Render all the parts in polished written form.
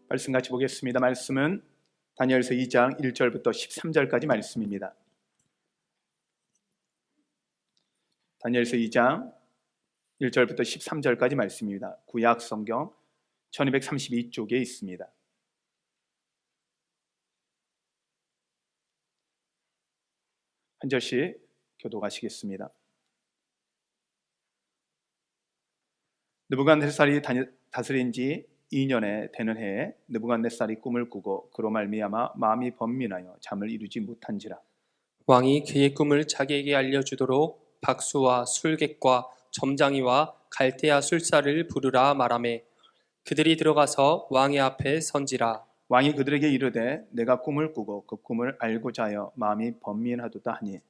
말씀 같이 보겠습니다. 말씀은 다니엘서 2장 1절부터 13절까지 말씀입니다. 다니엘서 2장 1절부터 13절까지 말씀입니다. 구약 성경 1232쪽에 있습니다. 한 절씩 교독하시겠습니다. 느부갓네살이 다스린 지 2년에 되는 해에 느부갓네살이 꿈을 꾸고 그로 말미암아 마음이 번민하여 잠을 이루지 못한지라. 왕이 그의 꿈을 자기에게 알려주도록 박수와 술객과 점장이와 갈대아 술사를 부르라 말하매 그들이 들어가서 왕의 앞에 선지라. 왕이 그들에게 이르되 내가 꿈을 꾸고 그 꿈을 알고자 하여 마음이 번민하도다 하니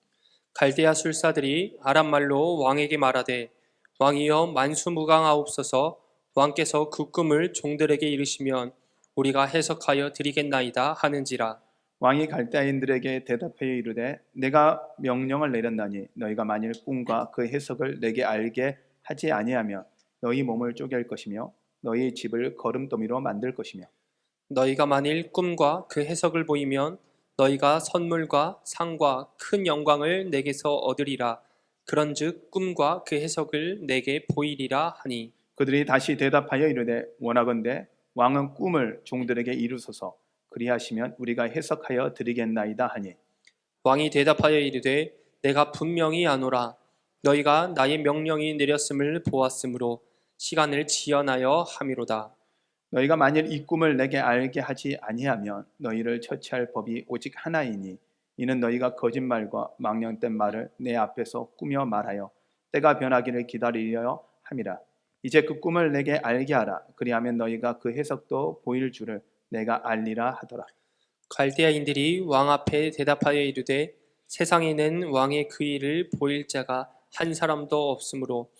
갈대아 술사들이 아람 말로 왕에게 말하되 왕이여 만수무강하옵소서. 왕께서 그 꿈을 종들에게 이르시면 우리가 해석하여 드리겠나이다 하는지라. 왕이 갈대아인들에게 대답하여 이르되 내가 명령을 내렸나니 너희가 만일 꿈과 그 해석을 내게 알게 하지 아니하면 너희 몸을 쪼갤 것이며 너희 집을 거름더미로 만들 것이며 너희가 만일 꿈과 그 해석을 보이면 너희가 선물과 상과 큰 영광을 내게서 얻으리라. 그런즉 꿈과 그 해석을 내게 보이리라 하니 그들이 다시 대답하여 이르되 원하건대 왕은 꿈을 종들에게 이루소서. 그리하시면 우리가 해석하여 드리겠나이다 하니 왕이 대답하여 이르되 내가 분명히 아노라. 너희가 나의 명령이 내렸음을 보았으므로 시간을 지연하여 함이로다. 너희가 만일 이 꿈을 내게 알게 하지 아니하면 너희를 처치할 법이 오직 하나이니 이는 너희가 거짓말과 망령된 말을 내 앞에서 꾸며 말하여 때가 변하기를 기다리려 함이라. 이제 그 꿈을 내게 알게 하라. 그리하면 너희가 그 해석도 보일 줄을 내가 알리라 하더라. 갈대아인들이 왕 앞에 대답하여 이르되 세상에는 왕의 그 일을 보일 자가 한 사람도 없으므로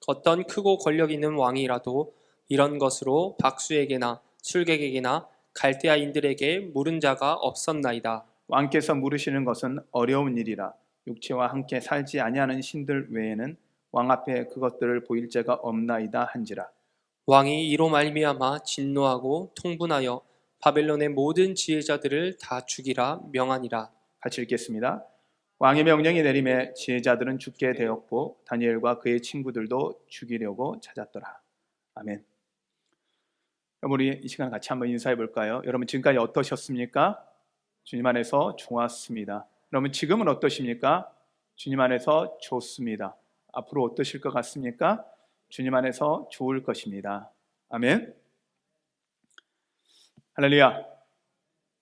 어떤 크고 권력 있는 왕이라도 이런 것으로 박수에게나 술객에게나 갈대아인들에게 물은 자가 없었나이다. 왕께서 물으시는 것은 어려운 일이라. 육체와 함께 살지 아니하는 신들 외에는 왕 앞에 그것들을 보일 자가 없나이다 한지라. 왕이 이로 말미암아 진노하고 통분하여 바벨론의 모든 지혜자들을 다 죽이라 명하니라. 같이 읽겠습니다. 왕의 명령이 내림에 지혜자들은 죽게 되었고 다니엘과 그의 친구들도 죽이려고 찾았더라. 아멘. 여러분 우리 이 시간 같이 한번 인사해 볼까요? 여러분 지금까지 어떠셨습니까? 주님 안에서 좋았습니다. 여러분 지금은 어떠십니까? 주님 안에서 좋습니다. 앞으로 어떠실 것 같습니까? 주님 안에서 좋을 것입니다. 아멘. 할렐루야.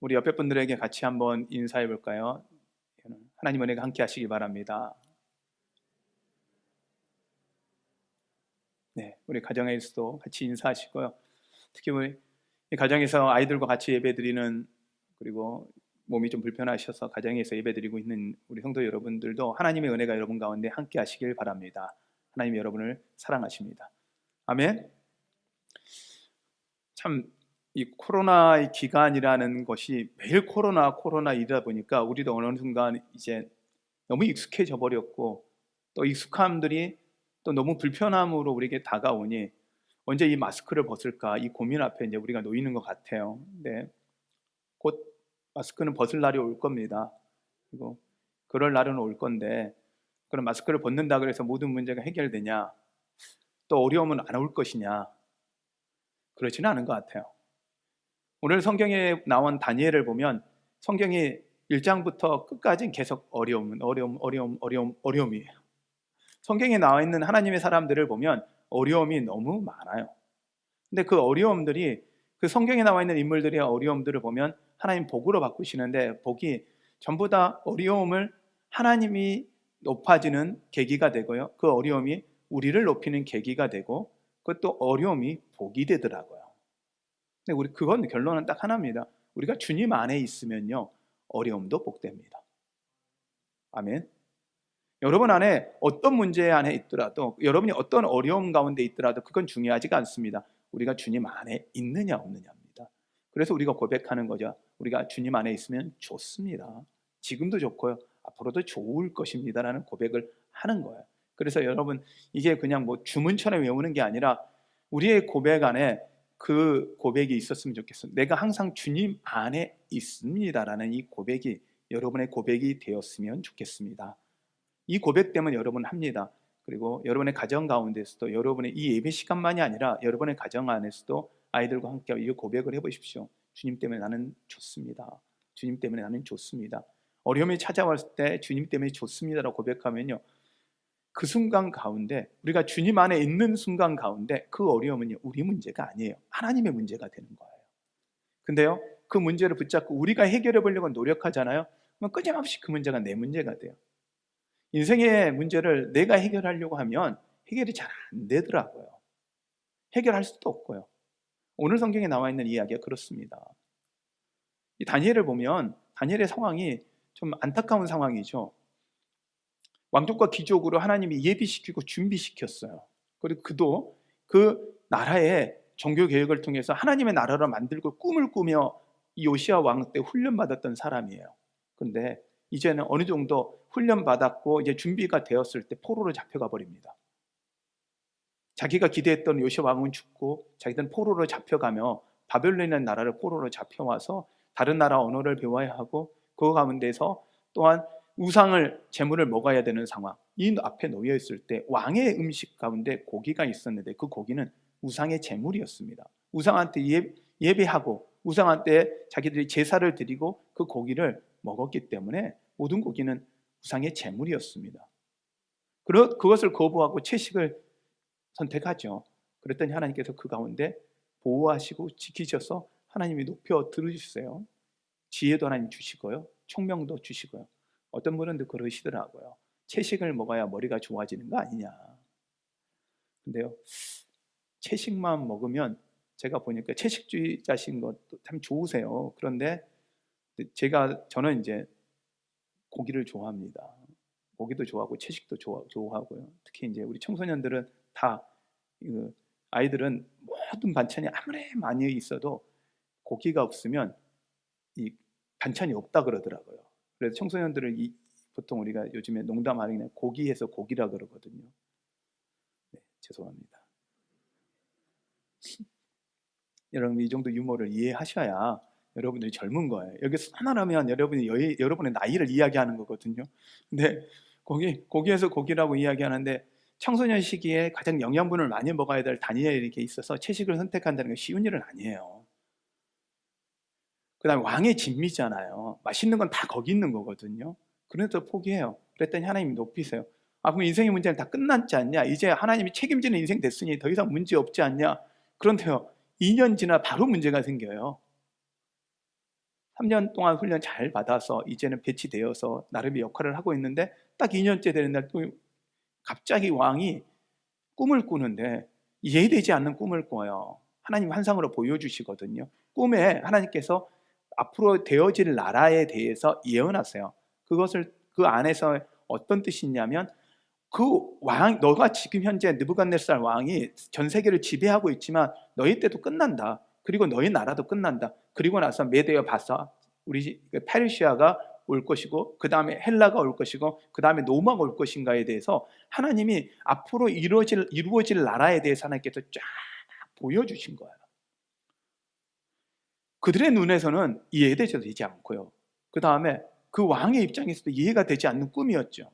우리 옆에 분들에게 같이 한번 인사해 볼까요? 하나님 은혜가 함께 하시기 바랍니다. 네, 우리 가정에서도 같이 인사하시고요. 특히 우리 가정에서 아이들과 같이 예배드리는 그리고 몸이 좀 불편하셔서 가정에서 예배드리고 있는 우리 성도 여러분들도 하나님의 은혜가 여러분 가운데 함께 하시길 바랍니다. 하나님이 여러분을 사랑하십니다. 아멘. 참 이 코로나의 기간이라는 것이 매일 코로나이다 보니까 우리도 어느 순간 이제 너무 익숙해져 버렸고 또 익숙함들이 또 너무 불편함으로 우리에게 다가오니 언제 이 마스크를 벗을까 이 고민 앞에 이제 우리가 놓이는 것 같아요. 근데 곧 마스크는 벗을 날이 올 겁니다. 그리고 그럴 날은 올 건데 그럼 마스크를 벗는다 그래서 모든 문제가 해결되냐? 또 어려움은 안 올 것이냐? 그렇지는 않은 것 같아요. 오늘 성경에 나온 다니엘을 보면 성경이 1장부터 끝까지 계속 어려움이에요. 성경에 나와 있는 하나님의 사람들을 보면 어려움이 너무 많아요. 근데 그 어려움들이 그 성경에 나와 있는 인물들의 어려움들을 보면 하나님 복으로 바꾸시는데 복이 전부 다 어려움을 하나님이 높아지는 계기가 되고요. 그 어려움이 우리를 높이는 계기가 되고 그것도 어려움이 복이 되더라고요. 근데 우리 그건 결론은 딱 하나입니다. 우리가 주님 안에 있으면요 어려움도 복됩니다. 아멘. 여러분 안에 어떤 문제 안에 있더라도 여러분이 어떤 어려움 가운데 있더라도 그건 중요하지가 않습니다. 우리가 주님 안에 있느냐 없느냐입니다. 그래서 우리가 고백하는 거죠. 우리가 주님 안에 있으면 좋습니다. 지금도 좋고요. 앞으로도 좋을 것입니다라는 고백을 하는 거예요. 그래서 여러분 이게 그냥 뭐 주문처럼 외우는 게 아니라 우리의 고백 안에 그 고백이 있었으면 좋겠어요. 내가 항상 주님 안에 있습니다라는 이 고백이 여러분의 고백이 되었으면 좋겠습니다. 이 고백 때문에 여러분 합니다. 그리고 여러분의 가정 가운데서도 여러분의 이 예배 시간만이 아니라 여러분의 가정 안에서도 아이들과 함께 이 고백을 해보십시오. 주님 때문에 나는 좋습니다. 주님 때문에 나는 좋습니다. 어려움이 찾아왔을 때 주님 때문에 좋습니다라고 고백하면요, 그 순간 가운데, 우리가 주님 안에 있는 순간 가운데 그 어려움은요 우리 문제가 아니에요. 하나님의 문제가 되는 거예요. 근데요, 그 문제를 붙잡고 우리가 해결해 보려고 노력하잖아요. 그럼 끊임없이 그 문제가 내 문제가 돼요. 인생의 문제를 내가 해결하려고 하면 해결이 잘 안 되더라고요. 해결할 수도 없고요. 오늘 성경에 나와 있는 이야기가 그렇습니다. 이 다니엘을 보면 다니엘의 상황이 좀 안타까운 상황이죠. 왕족과 귀족으로 하나님이 예비시키고 준비시켰어요. 그리고 그도 그 나라의 종교 개혁을 통해서 하나님의 나라를 만들고 꿈을 꾸며 이 요시야 왕 때 훈련받았던 사람이에요. 그런데 이제는 어느 정도 훈련받았고 이제 준비가 되었을 때 포로로 잡혀가 버립니다. 자기가 기대했던 요시야 왕은 죽고 자기들은 포로로 잡혀가며 바벨론이라는 나라를 포로로 잡혀와서 다른 나라 언어를 배워야 하고 그 가운데서 또한 우상을 제물을 먹어야 되는 상황, 이 앞에 놓여 있을 때 왕의 음식 가운데 고기가 있었는데 그 고기는 우상의 제물이었습니다. 우상한테 예배하고 우상한테 자기들이 제사를 드리고 그 고기를 먹었기 때문에 모든 고기는 우상의 제물이었습니다. 그것을 거부하고 채식을 선택하죠. 그랬더니 하나님께서 그 가운데 보호하시고 지키셔서 하나님이 높여 들으셨어요. 지혜도 하나님 주시고요, 총명도 주시고요. 어떤 분은 그러시더라고요. 채식을 먹어야 머리가 좋아지는 거 아니냐. 근데요, 채식만 먹으면 제가 보니까 채식주의자신 것도 참 좋으세요. 그런데 저는 이제 고기를 좋아합니다. 고기도 좋아하고 채식도 좋아하고요. 특히 이제 우리 청소년들은 다 아이들은 모든 반찬이 아무리 많이 있어도 고기가 없으면 이 반찬이 없다 그러더라고요. 그래서 청소년들은 보통 우리가 요즘에 농담하는 고기에서 고기라 그러거든요. 네, 죄송합니다. 여러분 이 정도 유머를 이해하셔야 여러분들이 젊은 거예요. 여기서 하나라면 여러분의 나이를 이야기하는 거거든요. 근데 고기에서 고기라고 이야기하는데 청소년 시기에 가장 영양분을 많이 먹어야 될 다니엘에게 있어서 채식을 선택한다는 건 쉬운 일은 아니에요. 그 다음에 왕의 진미잖아요. 맛있는 건 다 거기 있는 거거든요. 그래서 포기해요. 그랬더니 하나님이 높이세요. 그럼 인생의 문제는 다 끝났지 않냐? 이제 하나님이 책임지는 인생 됐으니 더 이상 문제 없지 않냐? 그런데요, 2년 지나 바로 문제가 생겨요. 3년 동안 훈련 잘 받아서 이제는 배치되어서 나름의 역할을 하고 있는데 딱 2년째 되는 날 또 갑자기 왕이 꿈을 꾸는데 이해되지 않는 꿈을 꿔요. 하나님 환상으로 보여주시거든요. 꿈에 하나님께서 앞으로 되어질 나라에 대해서 예언하세요. 그것을 그 안에서 어떤 뜻이 있냐면 너가 지금 현재 느부갓네살 왕이 전 세계를 지배하고 있지만 너희 때도 끝난다. 그리고 너희 나라도 끝난다. 그리고 나서 메데어 바사, 우리 페르시아가 올 것이고 그 다음에 헬라가 올 것이고 그 다음에 로마가 올 것인가에 대해서 하나님이 앞으로 이루어질 나라에 대해서 하나님께서 쫙 보여주신 거예요. 그들의 눈에서는 이해되지 않고요. 그 다음에 그 왕의 입장에서도 이해가 되지 않는 꿈이었죠.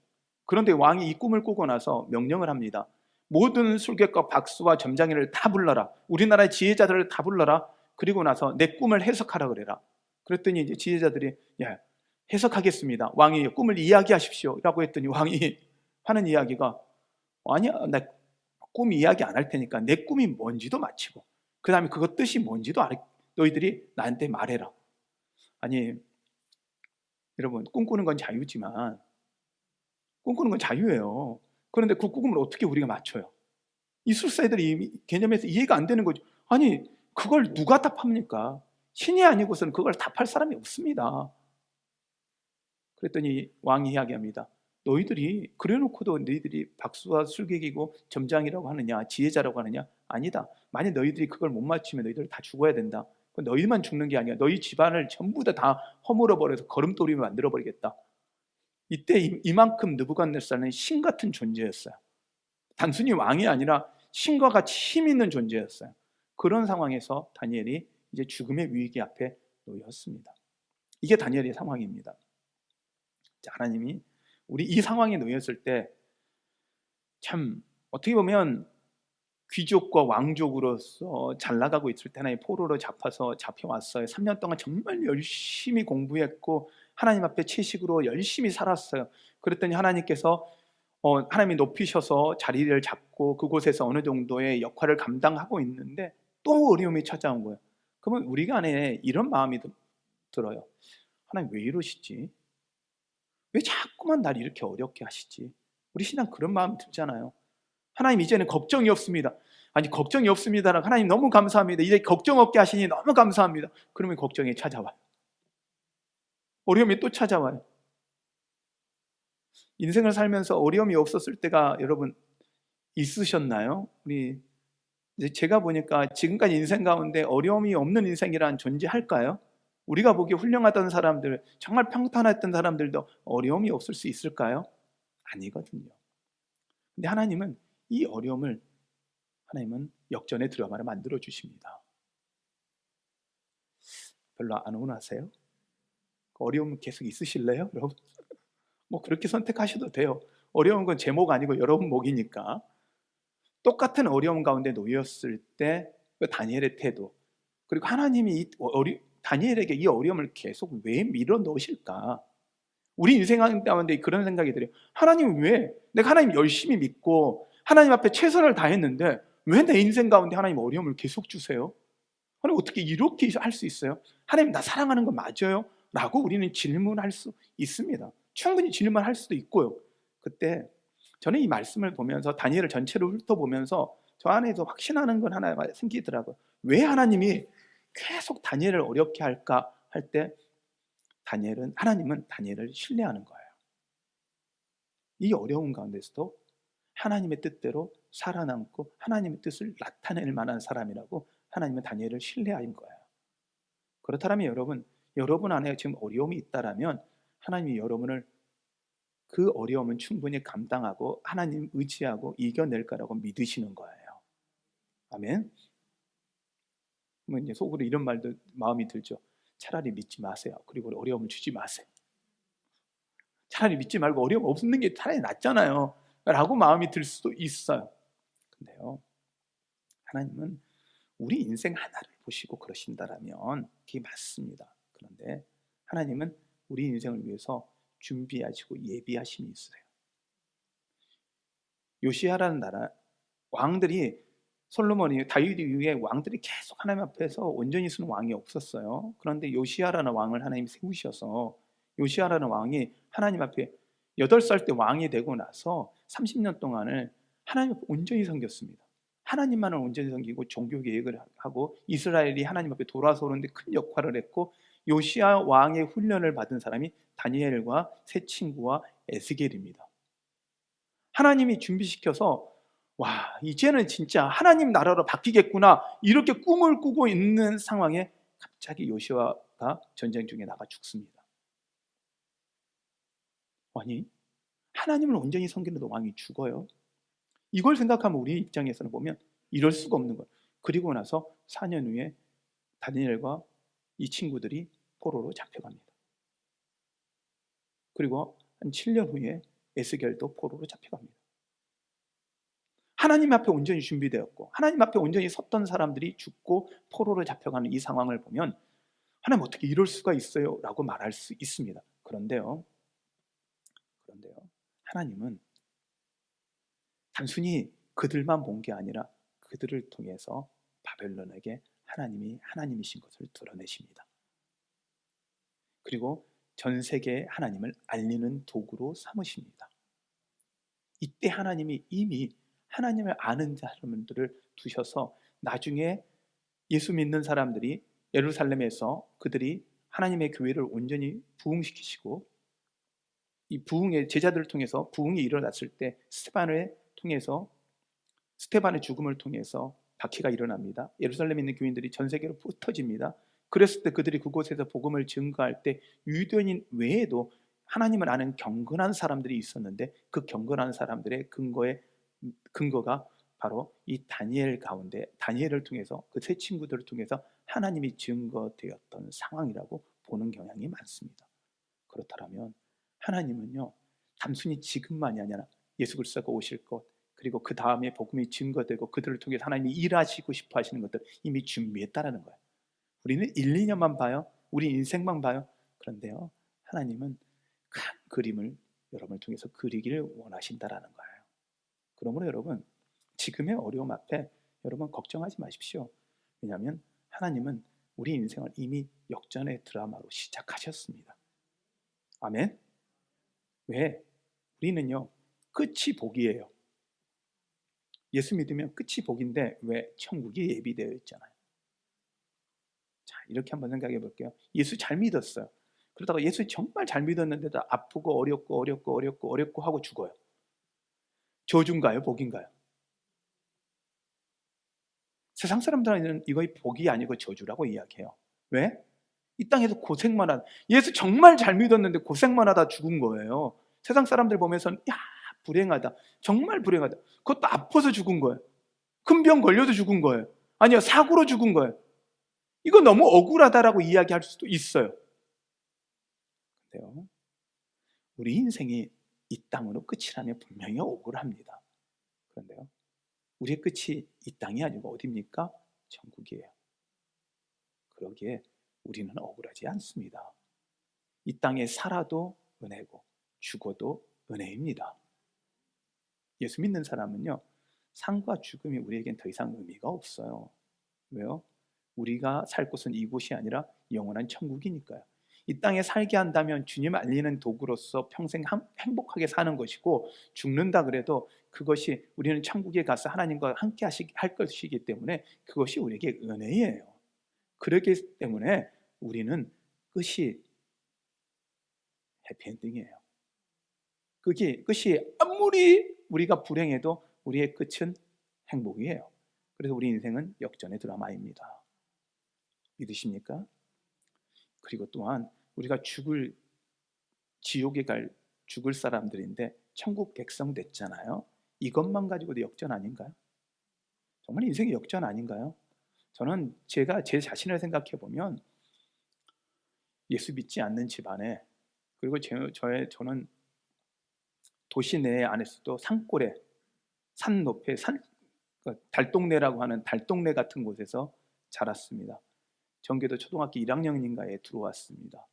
그런데 왕이 이 꿈을 꾸고 나서 명령을 합니다. 모든 술객과 박수와 점장이를 다 불러라. 우리나라의 지혜자들을 다 불러라. 그리고 나서 내 꿈을 해석하라 그래라. 그랬더니 이제 지혜자들이 해석하겠습니다. 왕이 꿈을 이야기하십시오 라고 했더니 왕이 하는 이야기가 아니야, 나 꿈 이야기 안 할 테니까 내 꿈이 뭔지도 마치고 그 다음에 그것 뜻이 뭔지도 너희들이 나한테 말해라. 아니 여러분, 꿈꾸는 건 자유지만 꿈꾸는 건 자유예요. 그런데 그 꿈을 어떻게 우리가 맞춰요? 이 술사애들이 개념에서 이해가 안 되는 거죠. 아니 그걸 누가 답합니까? 신이 아니고서는 그걸 답할 사람이 없습니다. 그랬더니 왕이 이야기합니다. 너희들이 그래놓고도 너희들이 박수와 술객이고 점장이라고 하느냐, 지혜자라고 하느냐? 아니다. 만약 너희들이 그걸 못 맞추면 너희들 다 죽어야 된다. 너희만 죽는 게 아니야. 너희 집안을 전부 다 허물어 버려서 거름돌이 만들어 버리겠다. 이때 이만큼 느부갓네살은 신 같은 존재였어요. 단순히 왕이 아니라 신과 같이 힘 있는 존재였어요. 그런 상황에서 다니엘이 이제 죽음의 위기 앞에 놓였습니다. 이게 다니엘의 상황입니다. 자, 하나님이 우리 이 상황에 놓였을 때 참 어떻게 보면 귀족과 왕족으로서 잘 나가고 있을 때 하나님 포로로 잡혀왔어요. 3년 동안 정말 열심히 공부했고 하나님 앞에 채식으로 열심히 살았어요. 그랬더니 하나님께서 하나님이 높이셔서 자리를 잡고 그곳에서 어느 정도의 역할을 감당하고 있는데 또 어려움이 찾아온 거예요. 그러면 우리가 안에 이런 마음이 들어요. 하나님 왜 이러시지? 왜 자꾸만 날 이렇게 어렵게 하시지? 우리 신앙 그런 마음 들잖아요. 하나님 이제는 걱정이 없습니다. 아니 걱정이 없습니다라고 하나님 너무 감사합니다. 이제 걱정 없게 하시니 너무 감사합니다. 그러면 걱정이 찾아와요. 어려움이 또 찾아와요. 인생을 살면서 어려움이 없었을 때가 여러분 있으셨나요? 이제 제가 보니까 지금까지 인생 가운데 어려움이 없는 인생이란 존재할까요? 우리가 보기에 훌륭하던 사람들, 정말 평탄했던 사람들도 어려움이 없을 수 있을까요? 아니거든요. 근데 하나님은 이 어려움을 하나님은 역전의 드라마를 만들어 주십니다. 별로 안 원하세요? 어려움 계속 있으실래요, 여러분? 뭐 그렇게 선택하셔도 돼요. 어려운 건 제 목 아니고 여러분 목이니까. 똑같은 어려움 가운데 놓였을 때 그 다니엘의 태도, 그리고 하나님이 다니엘에게 이 어려움을 계속 왜 밀어 넣으실까? 우리 인생 가운데 그런 생각이 들어요. 하나님 왜? 내가 하나님 열심히 믿고 하나님 앞에 최선을 다했는데 왜 내 인생 가운데 하나님 어려움을 계속 주세요? 하나님 어떻게 이렇게 할 수 있어요? 하나님 나 사랑하는 거 맞아요? 라고 우리는 질문할 수 있습니다. 충분히 질문할 수도 있고요. 그때 저는 이 말씀을 보면서 다니엘을 전체를 훑어보면서 저 안에서 확신하는 건 하나가 생기더라고요. 왜 하나님이 계속 다니엘을 어렵게 할까 할 때 하나님은 다니엘을 신뢰하는 거예요. 이 어려운 가운데서도 하나님의 뜻대로 살아남고 하나님의 뜻을 나타낼 만한 사람이라고 하나님은 다니엘을 신뢰한 거예요. 그렇다면 여러분 안에 지금 어려움이 있다라면 하나님이 여러분을 그 어려움은 충분히 감당하고 하나님 의지하고 이겨낼 거라고 믿으시는 거예요. 아멘. 뭐 이제 속으로 이런 말도 마음이 들죠. 차라리 믿지 마세요. 그리고 어려움을 주지 마세요. 차라리 믿지 말고 어려움 없는 게 차라리 낫잖아요. 라고 마음이 들 수도 있어요. 근데요, 하나님은 우리 인생 하나를 보시고 그러신다라면 그게 맞습니다. 그런데 하나님은 우리 인생을 위해서 준비하시고 예비하심이 있어요. 요시야라는 나라 왕들이 솔로몬이 다윗 이후에 왕들이 계속 하나님 앞에서 온전히 서는 왕이 없었어요. 그런데 요시야라는 왕을 하나님이 세우셔서 요시야라는 왕이 하나님 앞에 8살 때 왕이 되고 나서 30년 동안을 하나님 앞에 온전히 섬겼습니다. 하나님만을 온전히 섬기고 종교 계획을 하고 이스라엘이 하나님 앞에 돌아서는데 큰 역할을 했고, 요시야 왕의 훈련을 받은 사람이 다니엘과 세 친구와 에스겔입니다. 하나님이 준비시켜서 와, 이제는 진짜 하나님 나라로 바뀌겠구나 이렇게 꿈을 꾸고 있는 상황에 갑자기 요시야가 전쟁 중에 나가 죽습니다. 아니, 하나님을 온전히 섬기는 왕이 죽어요? 이걸 생각하면 우리 입장에서는 보면 이럴 수가 없는 거예요. 그리고 나서 4년 후에 다니엘과 이 친구들이 포로로 잡혀갑니다. 그리고 한 7년 후에 에스겔도 포로로 잡혀갑니다. 하나님 앞에 온전히 준비되었고 하나님 앞에 온전히 섰던 사람들이 죽고 포로로 잡혀가는 이 상황을 보면 하나님 어떻게 이럴 수가 있어요? 라고 말할 수 있습니다. 그런데요, 하나님은 단순히 그들만 본 게 아니라 그들을 통해서 바벨론에게 하나님이 하나님이신 것을 드러내십니다. 그리고 전 세계에 하나님을 알리는 도구로 삼으십니다. 이때 하나님이 이미 하나님을 아는 사람들을 두셔서 나중에 예수 믿는 사람들이 예루살렘에서 그들이 하나님의 교회를 온전히 부흥시키시고, 이 부흥의 제자들을 통해서 부흥이 일어났을 때 스테반의 죽음을 통해서 박해가 일어납니다. 예루살렘에 있는 교인들이 전 세계로 흩어집니다. 그랬을 때 그들이 그곳에서 복음을 증거할 때 유대인 외에도 하나님을 아는 경건한 사람들이 있었는데 그 경건한 사람들의 근거가 바로 이 다니엘 가운데 다니엘을 통해서 그 세 친구들을 통해서 하나님이 증거되었던 상황이라고 보는 경향이 많습니다. 그렇다면 하나님은요 단순히 지금만이 아니라 예수 그리스도가 오실 것 그리고 그 다음에 복음이 증거되고 그들을 통해서 하나님이 일하시고 싶어 하시는 것들 이미 준비했다라는 거예요. 우리는 1, 2년만 봐요. 우리 인생만 봐요. 그런데요 하나님은 큰 그림을 여러분을 통해서 그리기를 원하신다라는 거예요. 그러므로 여러분 지금의 어려움 앞에 여러분 걱정하지 마십시오. 왜냐하면 하나님은 우리 인생을 이미 역전의 드라마로 시작하셨습니다. 아멘. 왜? 우리는요 끝이 복이에요. 예수 믿으면 끝이 복인데 왜? 천국이 예비되어 있잖아요. 자, 이렇게 한번 생각해 볼게요. 예수 잘 믿었어요. 그러다가 예수 정말 잘 믿었는데도 아프고 어렵고 하고 죽어요. 저주인가요? 복인가요? 세상 사람들은 이거 복이 아니고 저주라고 이야기해요. 왜? 이 땅에서 고생만 하다. 예수 정말 잘 믿었는데 고생만 하다 죽은 거예요. 세상 사람들 보면서는 야 불행하다. 정말 불행하다. 그것도 아파서 죽은 거예요. 큰 병 걸려서 죽은 거예요. 아니요 사고로 죽은 거예요. 이거 너무 억울하다라고 이야기할 수도 있어요. 근데요 우리 인생이 이 땅으로 끝이라면 분명히 억울합니다. 그런데요 우리의 끝이 이 땅이 아니고 어디입니까? 천국이에요. 그러기에 우리는 억울하지 않습니다. 이 땅에 살아도 은혜고 죽어도 은혜입니다. 예수 믿는 사람은요 삶과 죽음이 우리에겐 더 이상 의미가 없어요. 왜요? 우리가 살 곳은 이곳이 아니라 영원한 천국이니까요. 이 땅에 살게 한다면 주님 알리는 도구로서 평생 행복하게 사는 것이고 죽는다 그래도 그것이 우리는 천국에 가서 하나님과 함께 할 것이기 때문에 그것이 우리에게 은혜예요. 그렇기 때문에 우리는 끝이 해피엔딩이에요. 끝이 아무리 우리가 불행해도 우리의 끝은 행복이에요. 그래서 우리 인생은 역전의 드라마입니다. 믿으십니까? 그리고 또한 우리가 지옥에 죽을 사람들인데 천국 백성 됐잖아요. 이것만 가지고도 역전 아닌가요? 정말 인생의 역전 아닌가요? 저는 제가 제 자신을 생각해 보면 예수 믿지 않는 집안에 그리고 저는 도시 내 안에서도 산골에 산 높이 달동네라고 하는 달동네 같은 곳에서 자랐습니다. 전교도 초등학교 1학년인가에 들어왔습니다.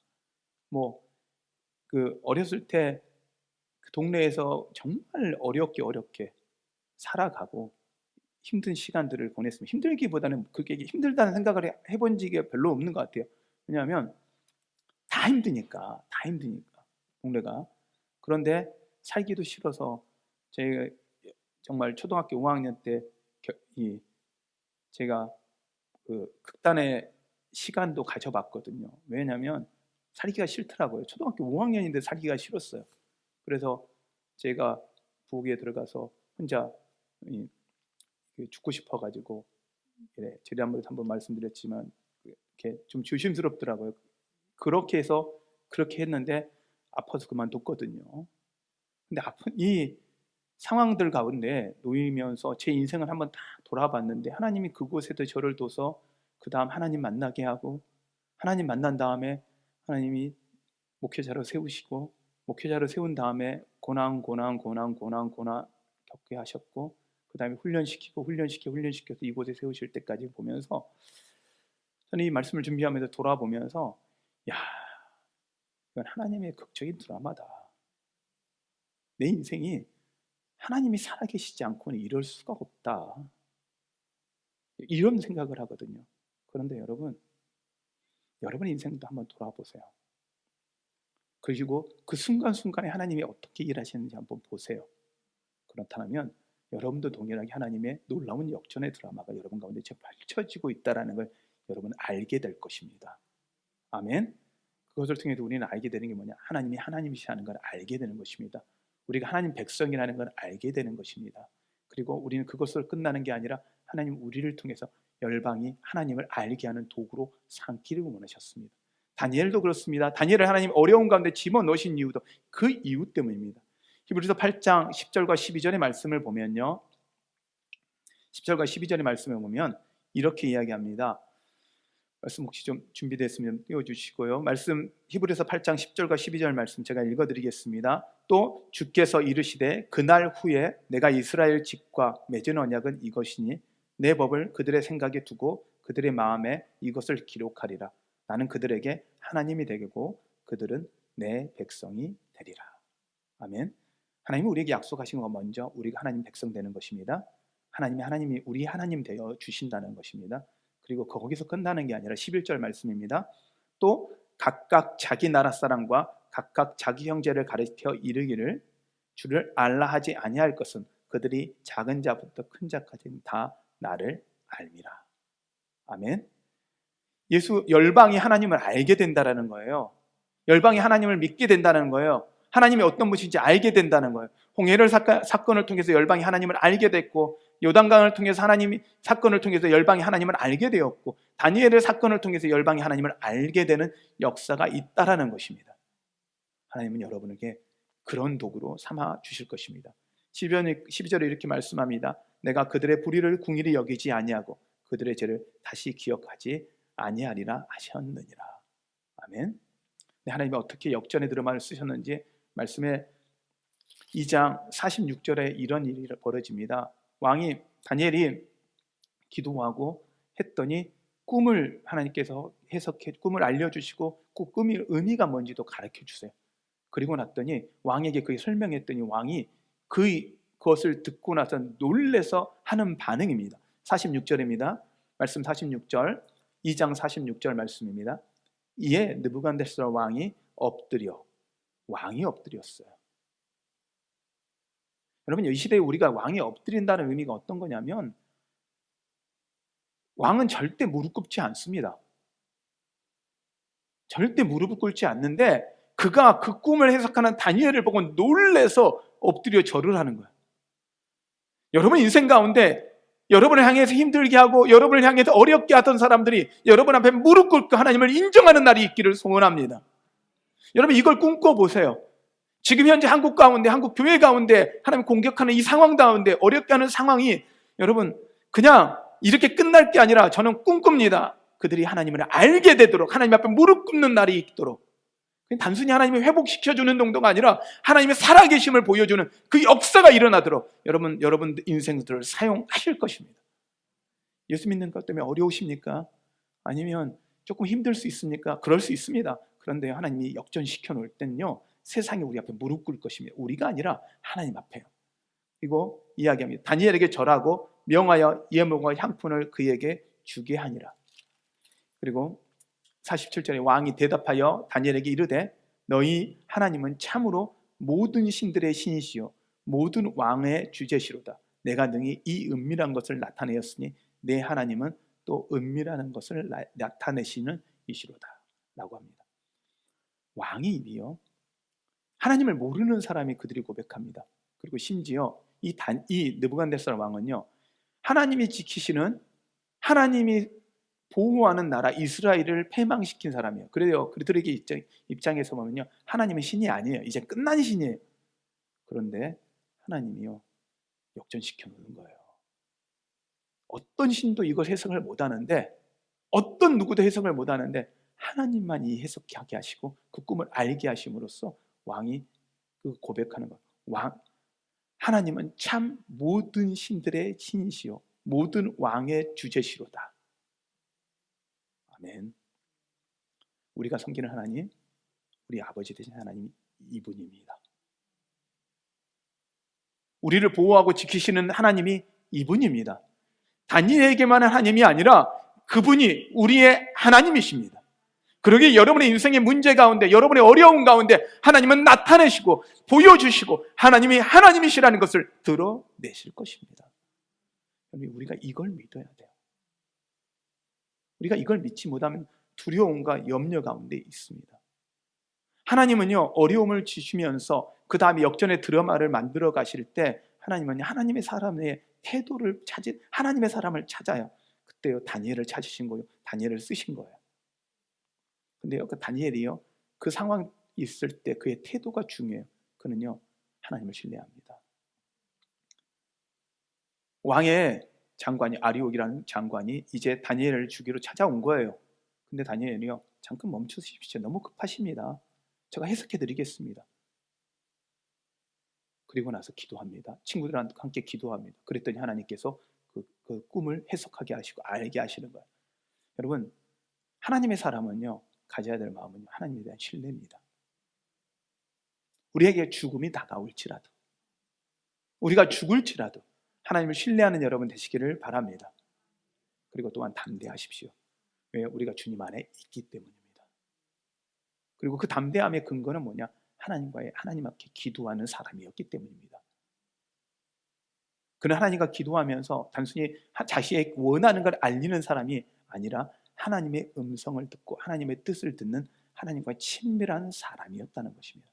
어렸을 때 그 동네에서 정말 어렵게 살아가고 힘든 시간들을 보냈습니다. 힘들기보다는 그게 힘들다는 생각을 해본 적이 별로 없는 것 같아요. 왜냐하면 다 힘드니까 동네가. 그런데 살기도 싫어서 제가 정말 초등학교 5학년 때 제가 그 극단의 시간도 가져봤거든요. 왜냐하면 살기가 싫더라고요. 초등학교 5학년인데 살기가 싫었어요. 그래서 제가 부엌에 들어가서 혼자 죽고 싶어가지고 지난번에 한번 말씀드렸지만 이렇게 좀 조심스럽더라고요. 그렇게 했는데 아파서 그만뒀거든요. 근데 아픈 이 상황들 가운데 놓이면서 제 인생을 한번 다 돌아봤는데 하나님이 그곳에도 저를 둬서 그 다음 하나님 만나게 하고 하나님 만난 다음에 하나님이 목회자로 세우시고 목회자로 세운 다음에 고난 겪게 하셨고 그 다음에 훈련시켜서 이곳에 세우실 때까지 보면서 저는 이 말씀을 준비하면서 돌아보면서 야 이건 하나님의 극적인 드라마다. 내 인생이 하나님이 살아계시지 않고는 이럴 수가 없다. 이런 생각을 하거든요. 그런데 여러분 인생도 한번 돌아보세요. 그리고 그 순간순간에 하나님이 어떻게 일하시는지 한번 보세요. 그렇다면 여러분도 동일하게 하나님의 놀라운 역전의 드라마가 여러분 가운데 펼쳐지고 있다는 걸 여러분 알게 될 것입니다. 아멘. 그것을 통해서 우리는 알게 되는 게 뭐냐? 하나님이 하나님이시라는 걸 알게 되는 것입니다. 우리가 하나님 백성이라는 걸 알게 되는 것입니다. 그리고 우리는 그것으로 끝나는 게 아니라 하나님 우리를 통해서 열방이 하나님을 알게 하는 도구로 삼기를 원하셨습니다. 다니엘도 그렇습니다. 다니엘을 하나님 어려운 가운데 집어넣으신 이유도 그 이유 때문입니다. 히브리서 8장 10절과 12절의 말씀을 보면요, 10절과 12절의 말씀에 보면 이렇게 이야기합니다. 말씀 혹시 좀 준비됐으면 띄워주시고요. 말씀 히브리서 8장 10절과 12절 말씀 제가 읽어드리겠습니다. 또 주께서 이르시되 그날 후에 내가 이스라엘 집과 맺은 언약은 이것이니 내 법을 그들의 생각에 두고 그들의 마음에 이것을 기록하리라. 나는 그들에게 하나님이 되고 그들은 내 백성이 되리라. 아멘. 하나님이 우리에게 약속하신 건 먼저 우리가 하나님 백성 되는 것입니다. 하나님이 우리 하나님 되어 주신다는 것입니다. 그리고 거기서 끝나는 게 아니라 11절 말씀입니다. 또 각각 자기 나라 사람과 각각 자기 형제를 가르쳐 이르기를 주를 알라 하지 아니할 것은 그들이 작은 자부터 큰 자까지 다 나를 알미라. 아멘. 열방이 하나님을 알게 된다는 거예요. 열방이 하나님을 믿게 된다는 거예요. 하나님이 어떤 분이신지 알게 된다는 거예요. 홍해를 사건을 통해서 열방이 하나님을 알게 됐고, 요단강을 통해서 하나님이 사건을 통해서 열방이 하나님을 알게 되었고, 다니엘의 사건을 통해서 열방이 하나님을 알게 되는 역사가 있다라는 것입니다. 하나님은 여러분에게 그런 도구로 삼아 주실 것입니다. 12절에 이렇게 말씀합니다. 내가 그들의 불의를 궁일이 여기지 아니하고 그들의 죄를 다시 기억하지 아니하리라 하셨느니라. 아멘. 하나님이 어떻게 역전의 드라마를 쓰셨는지 말씀에 2장 46절에 이런 일이 벌어집니다. 왕이 다니엘이 기도하고 했더니 꿈을 하나님께서 해석해 꿈을 알려주시고 그 꿈의 의미가 뭔지도 가르쳐 주세요. 그리고 났더니 왕에게 그게 설명했더니 왕이 그것을 듣고 나서 놀래서 하는 반응입니다. 46절입니다. 말씀 46절 2장 46절 말씀입니다. 이에 느부갓네살 왕이 엎드렸어요. 여러분, 이 시대에 우리가 왕이 엎드린다는 의미가 어떤 거냐면 왕은 절대 무릎 꿇지 않습니다. 절대 무릎을 꿇지 않는데 그가 그 꿈을 해석하는 다니엘을 보고 놀래서 엎드려 절을 하는 거예요. 여러분 인생 가운데 여러분을 향해서 힘들게 하고 여러분을 향해서 어렵게 하던 사람들이 여러분 앞에 무릎 꿇고 하나님을 인정하는 날이 있기를 소원합니다. 여러분 이걸 꿈꿔보세요. 지금 현재 한국 가운데, 한국 교회 가운데 하나님 공격하는 이 상황 가운데 어렵게 하는 상황이 여러분 그냥 이렇게 끝날 게 아니라 저는 꿈꿉니다. 그들이 하나님을 알게 되도록, 하나님 앞에 무릎 꿇는 날이 있도록, 단순히 하나님이 회복시켜주는 정도가 아니라 하나님의 살아계심을 보여주는 그 역사가 일어나도록 여러분 인생들을 사용하실 것입니다. 예수 믿는 것 때문에 어려우십니까? 아니면 조금 힘들 수 있습니까? 그럴 수 있습니다. 그런데 하나님이 역전시켜 놓을 때는요, 세상이 우리 앞에 무릎 꿇을 것입니다. 우리가 아니라 하나님 앞에요. 그리고 이야기합니다. 다니엘에게 절하고 명하여 예물과 향품을 그에게 주게 하니라. 그리고 47절에 왕이 대답하여 다니엘에게 이르되 너희 하나님은 참으로 모든 신들의 신이시요 모든 왕의 주제시로다. 내가 능히 이 은밀한 것을 나타내었으니 내 하나님은 또 은밀한 것을 나타내시는 이시로다 라고 합니다. 왕이요, 하나님을 모르는 사람이 그들이 고백합니다. 그리고 심지어 이 느부갓네살 왕은요, 하나님이 지키시는, 하나님이 보호하는 나라 이스라엘을 패망시킨 사람이에요. 그래요. 그들에게 입장에서 보면요, 하나님은 신이 아니에요. 이제 끝난 신이에요. 그런데 하나님이요, 역전시켜 놓는 거예요. 어떤 신도 이걸 해석을 못하는데, 어떤 누구도 해석을 못하는데 하나님만 이 해석하게 하시고 그 꿈을 알게 하심으로써 왕이 그 고백하는 거예요. 하나님은 참 모든 신들의 신이시요 모든 왕의 주제시로다. 아멘. 우리가 섬기는 하나님, 우리 아버지 되신 하나님 이분입니다. 우리를 보호하고 지키시는 하나님이 이분입니다. 다니엘에게만 하나님이 아니라 그분이 우리의 하나님이십니다. 그러기에 여러분의 인생의 문제 가운데, 여러분의 어려움 가운데 하나님은 나타내시고 보여주시고 하나님이 하나님이시라는 것을 드러내실 것입니다. 우리가 이걸 믿어야 돼요. 우리가 이걸 믿지 못하면 두려움과 염려 가운데 있습니다. 하나님은요, 어려움을 주시면서 그 다음에 역전의 드라마를 만들어 가실 때 하나님은 하나님의 사람의 태도를 하나님의 사람을 찾아요. 그때요, 다니엘을 찾으신 거예요. 다니엘을 쓰신 거예요. 근데요, 그 다니엘이요, 그 상황 있을 때 그의 태도가 중요해요. 그는요, 하나님을 신뢰합니다. 왕의 장관이 아리옥이라는 장관이 이제 다니엘을 죽이러 찾아온 거예요. 근데 다니엘이요, 잠깐 멈추십시오. 너무 급하십니다. 제가 해석해 드리겠습니다. 그리고 나서 기도합니다. 친구들과 함께 기도합니다. 그랬더니 하나님께서 그 꿈을 해석하게 하시고 알게 하시는 거예요. 여러분, 하나님의 사람은요, 가져야 될 마음은 하나님에 대한 신뢰입니다. 우리에게 죽음이 다가올지라도, 우리가 죽을지라도 하나님을 신뢰하는 여러분 되시기를 바랍니다. 그리고 또한 담대하십시오. 왜? 우리가 주님 안에 있기 때문입니다. 그리고 그 담대함의 근거는 뭐냐? 하나님 앞에 기도하는 사람이었기 때문입니다. 그는 하나님과 기도하면서 단순히 자신의 원하는 걸 알리는 사람이 아니라 하나님의 음성을 듣고 하나님의 뜻을 듣는 하나님과 친밀한 사람이었다는 것입니다.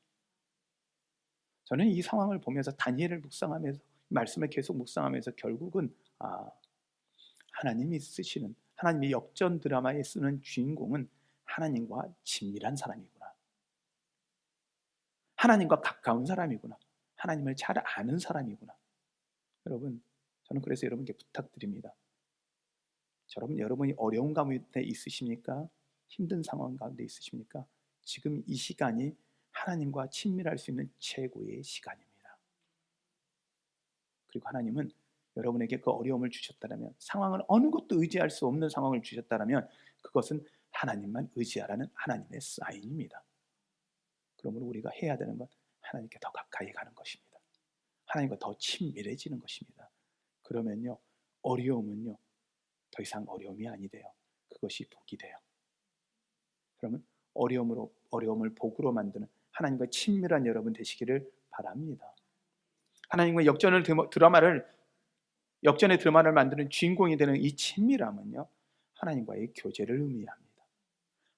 저는 이 상황을 보면서 다니엘을 묵상하면서 말씀을 계속 묵상하면서 결국은 하나님이 쓰시는, 하나님의 역전 드라마에 쓰는 주인공은 하나님과 친밀한 사람이구나, 하나님과 가까운 사람이구나, 하나님을 잘 아는 사람이구나. 여러분, 저는 그래서 여러분께 부탁드립니다. 여러분이 어려운 가운데 있으십니까? 힘든 상황 가운데 있으십니까? 지금 이 시간이 하나님과 친밀할 수 있는 최고의 시간입니다. 그리고 하나님은 여러분에게 그 어려움을 주셨다면, 상황을 어느 것도 의지할 수 없는 상황을 주셨다면 그것은 하나님만 의지하라는 하나님의 사인입니다. 그러므로 우리가 해야 되는 건 하나님께 더 가까이 가는 것입니다. 하나님과 더 친밀해지는 것입니다. 그러면요, 어려움은요 더 이상 어려움이 아니 돼요. 그것이 복이 돼요. 그러면 어려움을 복으로 만드는 하나님과 친밀한 여러분 되시기를 바랍니다. 하나님과 역전의 드라마를 만드는 주인공이 되는 이 친밀함은요, 하나님과의 교제를 의미합니다.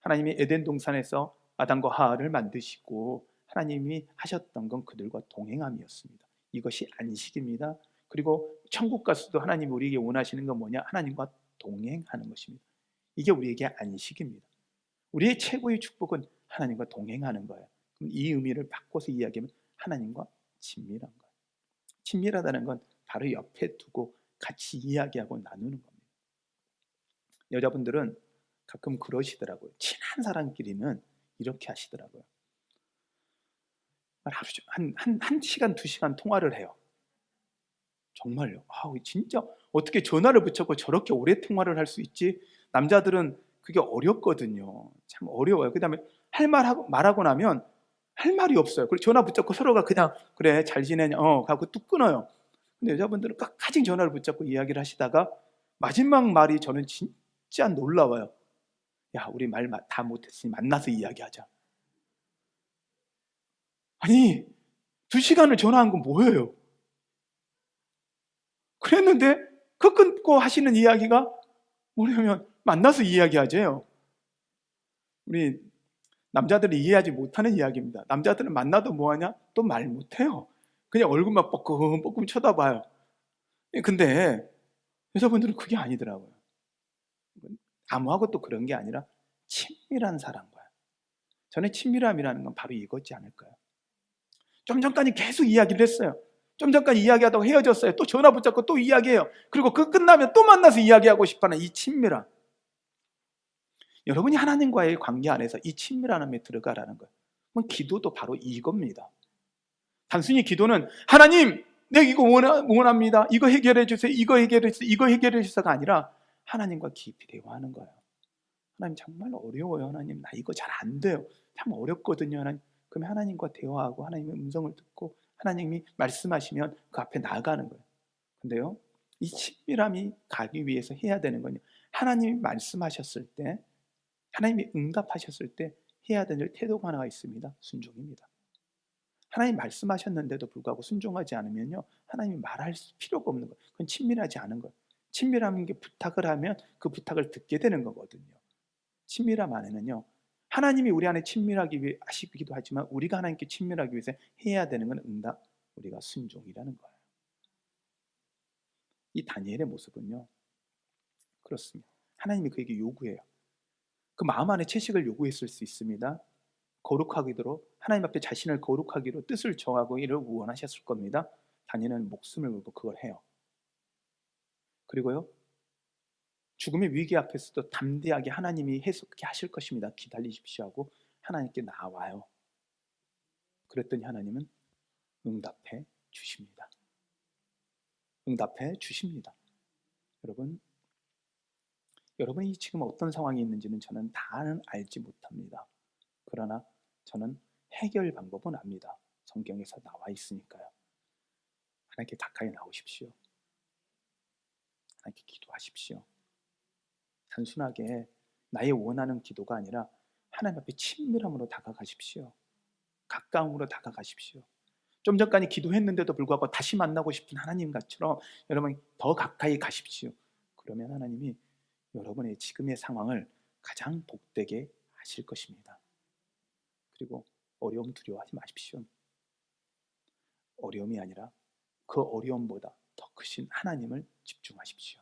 하나님이 에덴 동산에서 아담과 하와를 만드시고 하나님이 하셨던 건 그들과 동행함이었습니다. 이것이 안식입니다. 그리고 천국 가서도 하나님이 우리에게 원하시는 건 뭐냐? 하나님과 동행하는 것입니다. 이게 우리에게 안식입니다. 우리의 최고의 축복은 하나님과 동행하는 거예요. 그럼 이 의미를 바꿔서 이야기하면 하나님과 친밀한 거예요. 친밀하다는 건 바로 옆에 두고 같이 이야기하고 나누는 겁니다. 여자분들은 가끔 그러시더라고요. 친한 사람끼리는 이렇게 하시더라고요. 하루 종일 한 시간, 2시간 통화를 해요. 정말요. 진짜 어떻게 전화를 붙잡고 저렇게 오래 통화를 할 수 있지? 남자들은 그게 어렵거든요. 참 어려워요. 그 다음에 말하고 나면 할 말이 없어요. 그리고 전화 붙잡고 서로가 그냥 그래 잘 지내냐 하고 뚝 끊어요. 근데 여자분들은 끝까지 전화를 붙잡고 이야기를 하시다가 마지막 말이 저는 진짜 놀라워요. 야, 우리 말 다 못했으니 만나서 이야기하자. 아니, 2시간을 전화한 건 뭐예요? 그랬는데 그 끊고 하시는 이야기가 뭐냐면 만나서 이야기하재요. 우리 남자들이 이해하지 못하는 이야기입니다. 남자들은 만나도 뭐하냐? 또 말 못해요. 그냥 얼굴만 뻐끔뻐끔 쳐다봐요. 근데 여자분들은 그게 아니더라고요. 아무하고 또 그런 게 아니라 친밀한 사람과요. 저는 친밀함이라는 건 바로 이거지 않을까요? 좀 전까지 계속 이야기를 했어요. 좀 전까지 이야기하다가 헤어졌어요. 또 전화 붙잡고 또 이야기해요. 그리고 그 끝나면 또 만나서 이야기하고 싶어하는 이 친밀함. 여러분이 하나님과의 관계 안에서 이 친밀함에 들어가라는 거예요. 그럼 기도도 바로 이겁니다. 단순히 기도는 하나님, 내가 이거 원합니다. 이거 해결해 주세요. 이거 해결해 주세요. 이거 해결해 주세요가 아니라 하나님과 깊이 대화하는 거예요. 하나님 정말 어려워요. 하나님 나 이거 잘 안 돼요. 참 어렵거든요. 하나님. 그럼 하나님과 대화하고 하나님의 음성을 듣고 하나님이 말씀하시면 그 앞에 나아가는 거예요. 근데요, 이 친밀함이 가기 위해서 해야 되는 건요, 하나님이 말씀하셨을 때, 하나님이 응답하셨을 때 해야 될 태도가 하나가 있습니다. 순종입니다. 하나님 말씀하셨는데도 불구하고 순종하지 않으면요, 하나님이 말할 필요가 없는 거예요. 그건 친밀하지 않은 거예요. 친밀함인 게 부탁을 하면 그 부탁을 듣게 되는 거거든요. 친밀함 안에는요, 하나님이 우리 안에 친밀하기 위해 하시기도 하지만 우리가 하나님께 친밀하기 위해서 해야 되는 건 응답, 우리가 순종이라는 거예요. 이 다니엘의 모습은요, 그렇습니다. 하나님이 그에게 요구해요. 그 마음 안에 채식을 요구했을 수 있습니다. 거룩하기로, 하나님 앞에 자신을 거룩하기로 뜻을 정하고 이를 원하셨을 겁니다. 다니엘은 목숨을 걸고 그걸 해요. 그리고요, 죽음의 위기 앞에서도 담대하게 하나님이 해석하게 하실 것입니다. 기다리십시오 하고 하나님께 나와요. 그랬더니 하나님은 응답해 주십니다. 응답해 주십니다. 여러분이 지금 어떤 상황이 있는지는 저는 다는 알지 못합니다. 그러나 저는 해결 방법은 압니다. 성경에서 나와 있으니까요. 하나님께 가까이 나오십시오. 하나님께 기도하십시오. 단순하게 나의 원하는 기도가 아니라 하나님 앞에 친밀함으로 다가가십시오. 가까움으로 다가가십시오. 좀 전까지 기도했는데도 불구하고 다시 만나고 싶은 하나님과처럼 여러분 더 가까이 가십시오. 그러면 하나님이 여러분의 지금의 상황을 가장 복되게 하실 것입니다. 그리고 어려움 두려워하지 마십시오. 어려움이 아니라 그 어려움보다 더 크신 하나님을 집중하십시오.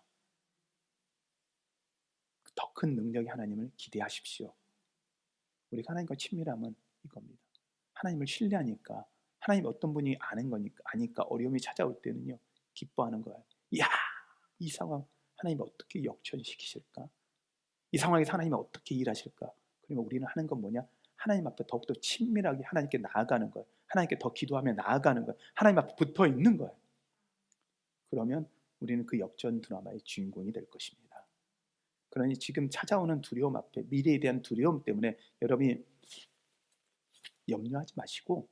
더 큰 능력의 하나님을 기대하십시오. 우리가 하나님과 친밀함은 이겁니다. 하나님을 신뢰하니까, 하나님 어떤 분이 아니까 어려움이 찾아올 때는요, 기뻐하는 거예요. 이야, 이 상황 하나님이 어떻게 역전시키실까? 이 상황에서 하나님이 어떻게 일하실까? 그러면 우리는 하는 건 뭐냐? 하나님 앞에 더욱더 친밀하게 하나님께 나아가는 거예요. 하나님께 더 기도하며 나아가는 거예요. 하나님 앞에 붙어 있는 거예요. 그러면 우리는 그 역전 드라마의 주인공이 될 것입니다. 그러니 지금 찾아오는 두려움 앞에, 미래에 대한 두려움 때문에 여러분이 염려하지 마시고,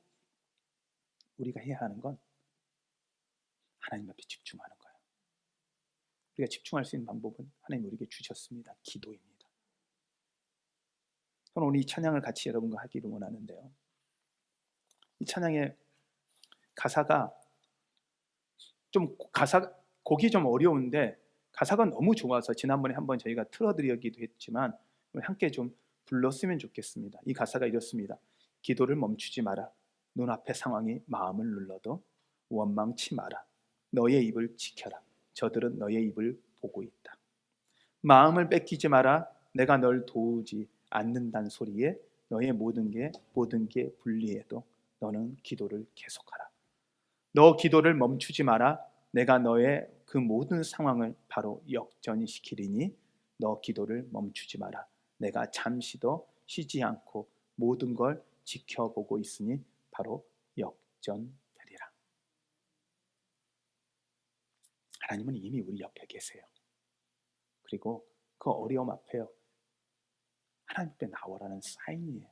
우리가 해야 하는 건 하나님 앞에 집중하는 거예요. 우리가 집중할 수 있는 방법은 하나님 우리에게 주셨습니다. 기도입니다. 저는 오늘 이 찬양을 같이 여러분과 하기를 원하는데요, 이 찬양의 가사가 곡이 좀 어려운데 가사가 너무 좋아서 지난번에 한번 저희가 틀어드리기도 했지만 함께 좀 불렀으면 좋겠습니다. 이 가사가 이렇습니다. 기도를 멈추지 마라. 눈앞의 상황이 마음을 눌러도 원망치 마라. 너의 입을 지켜라. 저들은 너의 입을 보고 있다. 마음을 뺏기지 마라. 내가 널 도우지 않는다는 소리에 너의 모든 게 불리해도 너는 기도를 계속하라. 너 기도를 멈추지 마라. 내가 너의 그 모든 상황을 바로 역전시키리니 너 기도를 멈추지 마라. 내가 잠시도 쉬지 않고 모든 걸 지켜보고 있으니 바로 역전되리라. 하나님은 이미 우리 옆에 계세요. 그리고 그 어려움 앞에요, 하나님 앞에 나오라는 사인이에요.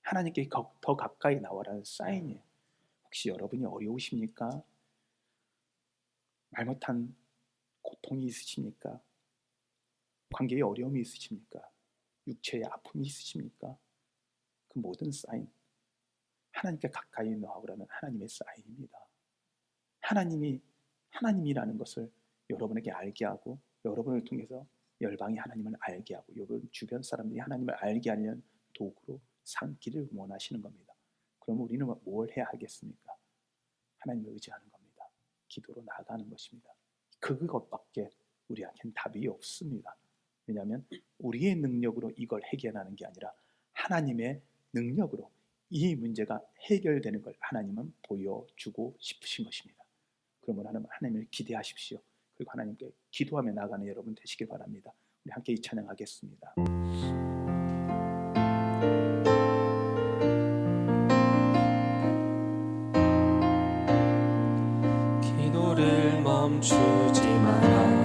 하나님께 더 가까이 나오라는 사인이에요. 혹시 여러분이 어려우십니까? 말 못한 고통이 있으십니까? 관계에 어려움이 있으십니까? 육체에 아픔이 있으십니까? 그 모든 사인, 하나님께 가까이 나오라는 하나님의 사인입니다. 하나님이라는 것을 여러분에게 알게 하고, 여러분을 통해서 열방이 하나님을 알게 하고, 여러분 주변 사람들이 하나님을 알게 하려는 도구로 삼기를 원하시는 겁니다. 그럼 우리는 뭘 해야 하겠습니까? 하나님을 의지하는 겁니다. 기도로 나아가는 것입니다. 그것밖에 우리한테는 답이 없습니다. 왜냐하면 우리의 능력으로 이걸 해결하는 게 아니라 하나님의 능력으로 이 문제가 해결되는 걸 하나님은 보여주고 싶으신 것입니다. 그러면 하나님을 기대하십시오. 그리고 하나님께 기도하며 나아가는 여러분 되시길 바랍니다. 우리 함께 이 찬양하겠습니다. 기도를 멈추지 마라.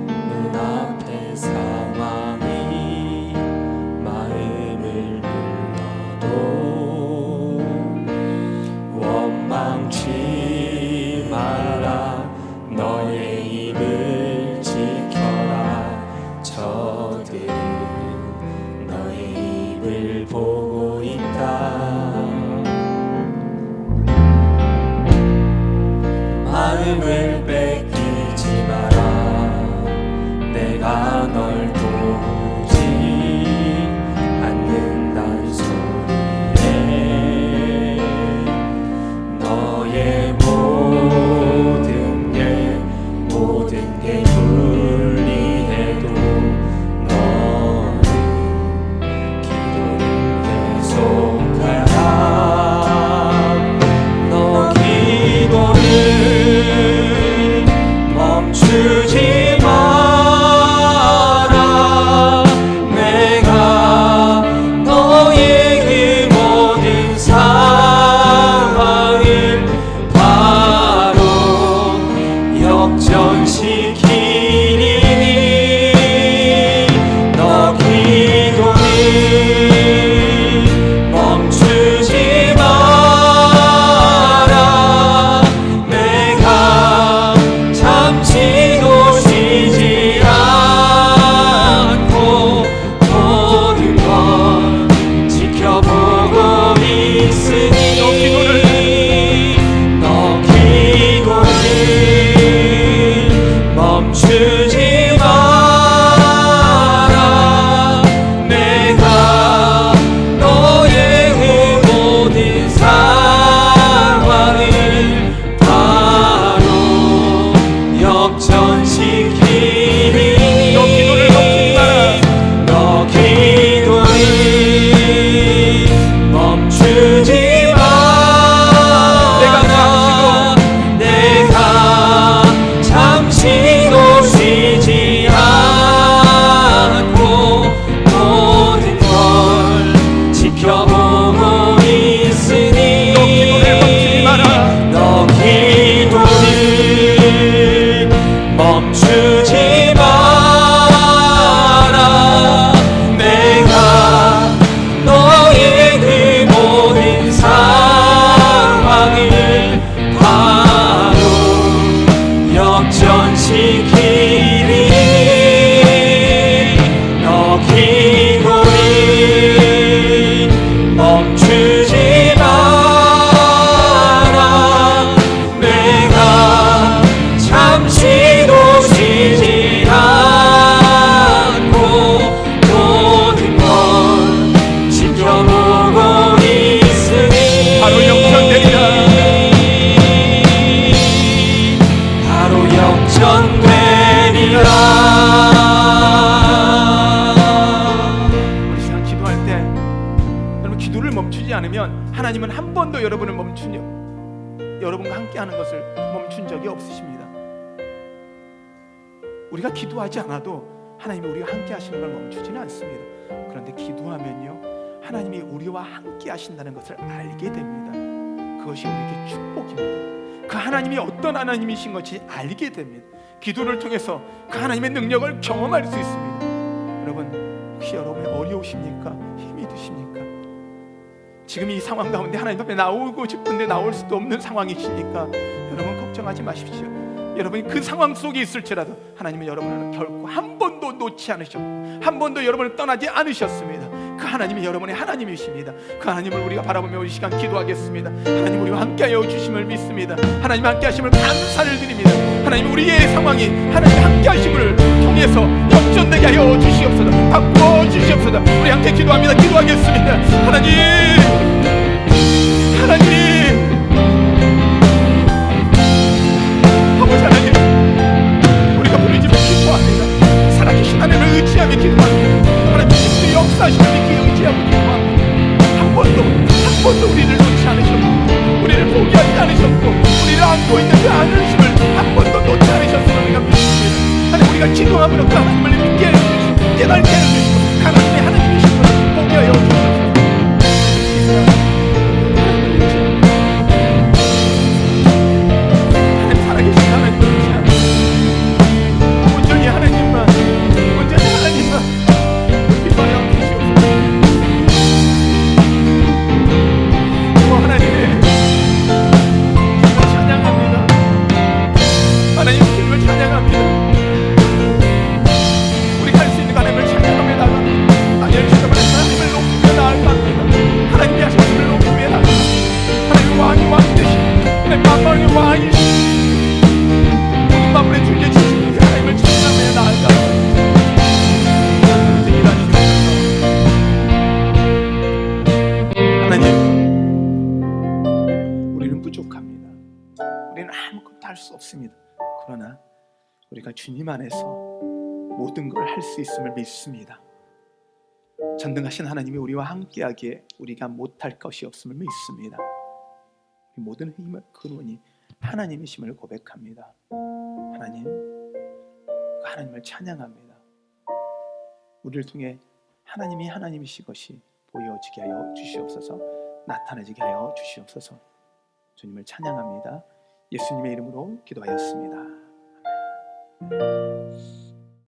눈앞의 상황이 마음을 눌러도 원망치 마라. 너의 입을 지켜라. 저들은 너의 입을 보고 있다. 마음을 뺏기지 마라. 내가 널 도우지 않는다는 소리에 너의 모든 게 불리해도 너는 기도를 계속하라. 너 기도를 멈추지 역전시키리니 너 기도를 멈추지 마라. 내가 잠시도 쉬지 않고 모든 걸 지켜보고 있으니 너 기도를 멈추지 마라. 내가 너의 모든 상황을 바로 역전시키리. 너 기도를 멈추지 마라. 내가 잠시도 쉬지 않고 모든 걸 지켜보고 있으니 너 기도를 멈추지 마라. 내가 너의 그 모든 상황을 바로 역전시키리. 너 기도를 멈추지 마라. 내가 잠시도 쉬지 않고 모든 걸 지켜보고 있으니 바로 역전되리라. 바로 역전되리라. 우리 시간 기도할 때 여러분 기도를 멈추지 않으면 하나님은 한 번도 여러분을 여러분과 함께하는 것을 멈춘 적이 없으십니다. 우리가 기도하지 않아도 하나님이 우리와 함께 하시는 걸 멈추지는 않습니다. 그런데 기도하면요 하나님이 우리와 함께 하신다는 것을 알게 됩니다. 그것이 우리에게 축복입니다. 그 하나님이 어떤 하나님이신 것이 알게 됩니다. 기도를 통해서 그 하나님의 능력을 경험할 수 있습니다. 여러분 혹시 여러분이 어려우십니까? 힘이 드십니까? 지금 이 상황 가운데 하나님 앞에 나오고 싶은데 나올 수도 없는 상황이시니까 여러분 걱정하지 마십시오. 여러분이 그 상황 속에 있을지라도 하나님은 여러분을 결코 한 번도 놓지 않으셨고 한 번도 여러분을 떠나지 않으셨습니다. 그 하나님이 여러분의 하나님이십니다. 그 하나님을 우리가 바라보며 이 시간 기도하겠습니다. 하나님 우리와 함께하여 주심을 믿습니다. 하나님 함께 하심을 감사를 드립니다. 하나님 우리의 상황이 하나님 함께 하심을 통해서 역전되게 하여 주시옵소서. 바꾸어 주시옵소서. 우리 함께 기도합니다. 기도하겠습니다. 하나님 아버지 하나님 우리가 부르짖으며 기도합니다. 살아계신 하나님을 의지하며 기도합니다. 하나님 주님의 역사하시는 믿기 의지하고 기도합니다. 한 번도 우리를 놓지 않으셨고 우리를 포기하지 않으셨고 우리를 안고 있는 그 안으심을 한 번도 놓지 않으셨음을 우리가 믿습니다. 하나님 우리가 기도함으로 그 하나님을 믿게 해주시고 깨닫게 해주시고 하나님의 하나님이신 것을 보게 하여 주시옵소서. 그러나 우리가 주님 안에서 모든 걸 할 수 있음을 믿습니다. 전능하신 하나님이 우리와 함께하기에 우리가 못할 것이 없음을 믿습니다. 모든 힘의 근원이 하나님이심을 고백합니다. 하나님, 그 하나님을 찬양합니다. 우리를 통해 하나님이 하나님이신 것이 보여지게 하여 주시옵소서. 나타나지게 하여 주시옵소서. 주님을 찬양합니다. 예수님의 이름으로 기도하였습니다.